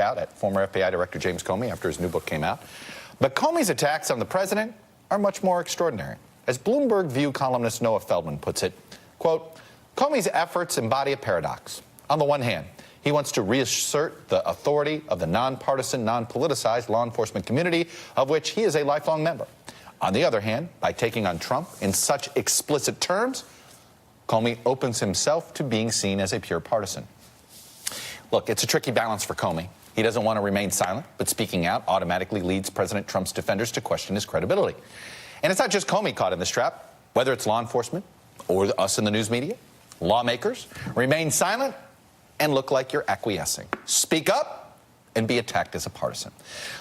out at former FBI Director James Comey after his new book came out. But Comey's attacks on the president are much more extraordinary. As Bloomberg View columnist Noah Feldman puts it, quote, Comey's efforts embody a paradox. On the one hand, he wants to reassert the authority of the nonpartisan, non-politicized law enforcement community, of which he is a lifelong member. On the other hand, by taking on Trump in such explicit terms, Comey opens himself to being seen as a pure partisan. Look, it's a tricky balance for Comey. He doesn't want to remain silent, but speaking out automatically leads President Trump's defenders to question his credibility. And it's not just Comey caught in this trap. Whether it's law enforcement or us in the news media, lawmakers remain silent and look like you're acquiescing. Speak up and be attacked as a partisan.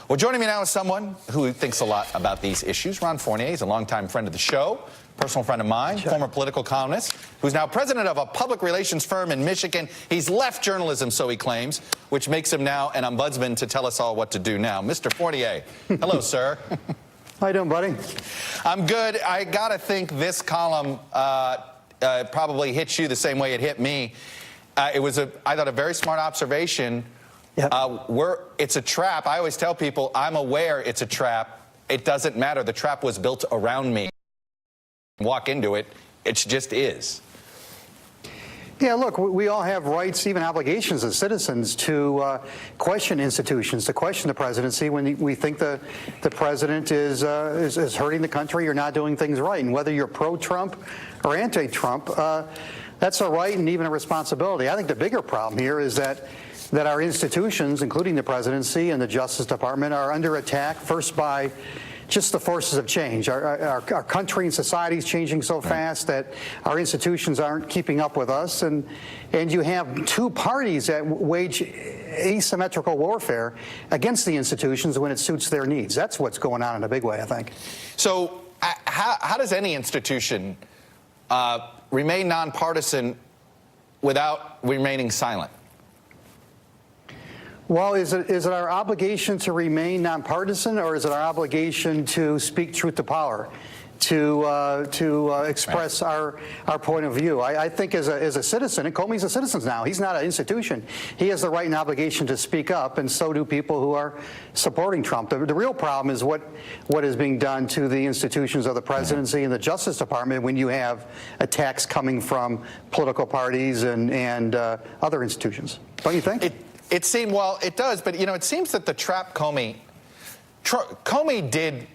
Well, joining me now is someone who thinks a lot about these issues. Ron Fournier is a longtime friend of the show, personal friend of mine, former political columnist, who's now president of a public relations firm in Michigan. He's left journalism, so he claims, which makes him now an ombudsman to tell us all what to do now. Mr. Fournier, hello, sir. How you doing, buddy? I'm good. I got to think this column probably hit you the same way it hit me. It was, I thought, a very smart observation. Yep. It's a trap. I always tell people, I'm aware it's a trap. It doesn't matter. The trap was built around me. Walk into it, it just is. Yeah, look, we all have rights, even obligations as citizens, to question institutions, to question the presidency when we think the president is hurting the country or not doing things right. And whether you're pro-Trump or anti-Trump, that's a right and even a responsibility. I think the bigger problem here is that our institutions, including the presidency and the Justice Department, are under attack, first by just the forces of change. Our country and society is changing so fast that our institutions aren't keeping up with us. And you have two parties that wage asymmetrical warfare against the institutions when it suits their needs. That's what's going on in a big way, I think. So how does any institution remain nonpartisan without remaining silent? Well, is it our obligation to remain nonpartisan, or is it our obligation to speak truth to power, to express our point of view? I think as a citizen, and Comey's a citizen now, he's not an institution. He has the right and obligation to speak up, and so do people who are supporting Trump. The real problem is what is being done to the institutions of the presidency and the Justice Department when you have attacks coming from political parties and other institutions. Don't you think? It seemed, well, it does, but, you know, it seems that the trap Comey did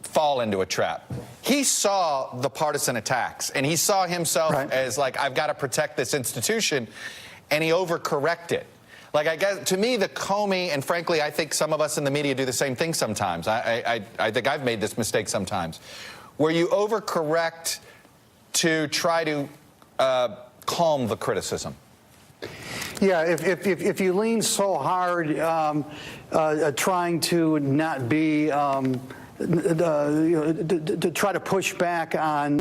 fall into a trap. He saw the partisan attacks, and he saw himself as like, I've got to protect this institution, and he overcorrected. Like, I guess, to me, the Comey, and frankly, I think some of us in the media do the same thing sometimes. I think I've made this mistake sometimes, where you overcorrect to try to calm the criticism. Yeah, if you lean so hard trying to not be, to try to push back on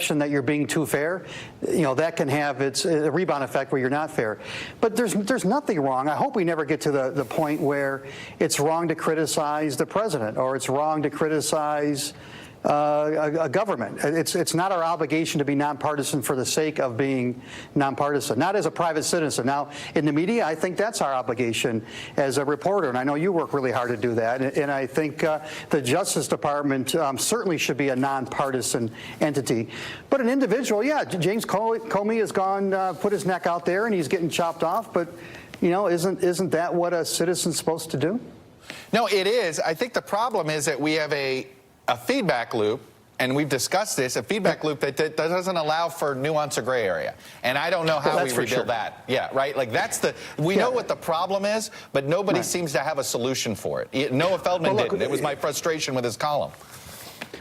that you're being too fair, you know, that can have its rebound effect where you're not fair. But there's nothing wrong. I hope we never get to the point where it's wrong to criticize the president or it's wrong to criticize a government. It's not our obligation to be nonpartisan for the sake of being nonpartisan, not as a private citizen. Now, in the media, I think that's our obligation as a reporter, and I know you work really hard to do that. And I think the Justice Department certainly should be a nonpartisan entity. But an individual, yeah, James Comey has gone, put his neck out there, and he's getting chopped off. But, you know, isn't that what a citizen's supposed to do? No, it is. I think the problem is that we have a feedback loop, and we've discussed this, a feedback loop that doesn't allow for nuance or gray area. And I don't know how we rebuild that. Yeah, right? Like, that's we know what the problem is, but nobody seems to have a solution for it. Noah Feldman didn't. It was my frustration with his column.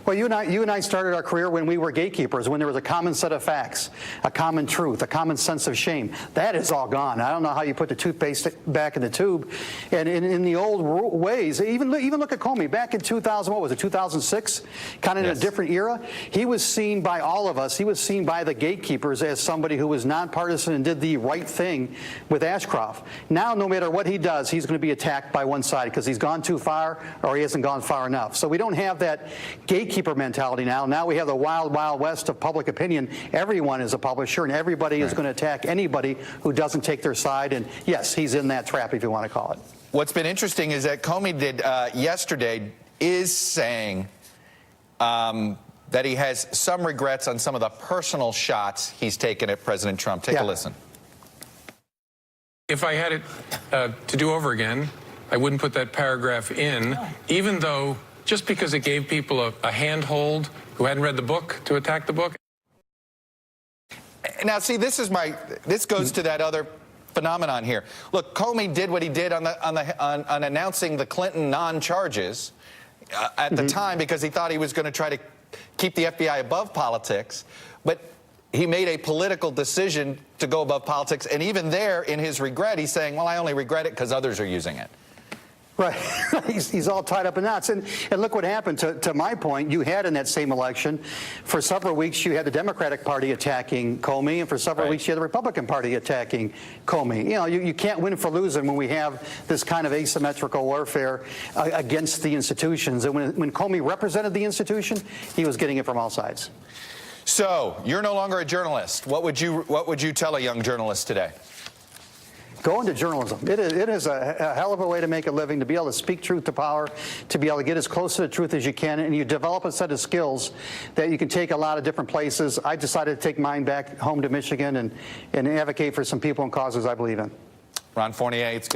Well, you and I started our career when we were gatekeepers, when there was a common set of facts, a common truth, a common sense of shame. That is all gone. I don't know how you put the toothpaste back in the tube. And in the old ways, even look at Comey. Back in 2000, what was it, 2006? Kind of in a different era. He was seen by all of us. He was seen by the gatekeepers as somebody who was nonpartisan and did the right thing with Ashcroft. Now, no matter what he does, he's going to be attacked by one side because he's gone too far or he hasn't gone far enough. So we don't have that gatekeeper gatekeeper mentality now. Now we have the wild, wild west of public opinion. Everyone is a publisher, and everybody is going to attack anybody who doesn't take their side. And yes, he's in that trap, if you want to call it. What's been interesting is that Comey did yesterday is saying that he has some regrets on some of the personal shots he's taken at President Trump. Take a listen. If I had it to do over again, I wouldn't put that paragraph in, even though just because it gave people a handhold who hadn't read the book to attack the book. Now, see, this goes to that other phenomenon here. Look, Comey did what he did on announcing the Clinton non-charges at the time because he thought he was going to try to keep the FBI above politics, but he made a political decision to go above politics, and even there, in his regret, he's saying, well, I only regret it because others are using it. Right. He's all tied up in knots. And look what happened. To my point, you had in that same election, for several weeks, you had the Democratic Party attacking Comey, and for several weeks, you had the Republican Party attacking Comey. You know, you can't win for losing when we have this kind of asymmetrical warfare against the institutions. And when Comey represented the institution, he was getting it from all sides. So, you're no longer a journalist. What would you tell a young journalist today? Go into journalism. It is a hell of a way to make a living, to be able to speak truth to power, to be able to get as close to the truth as you can, and you develop a set of skills that you can take a lot of different places. I decided to take mine back home to Michigan and advocate for some people and causes I believe in. Ron Fournier, it's good.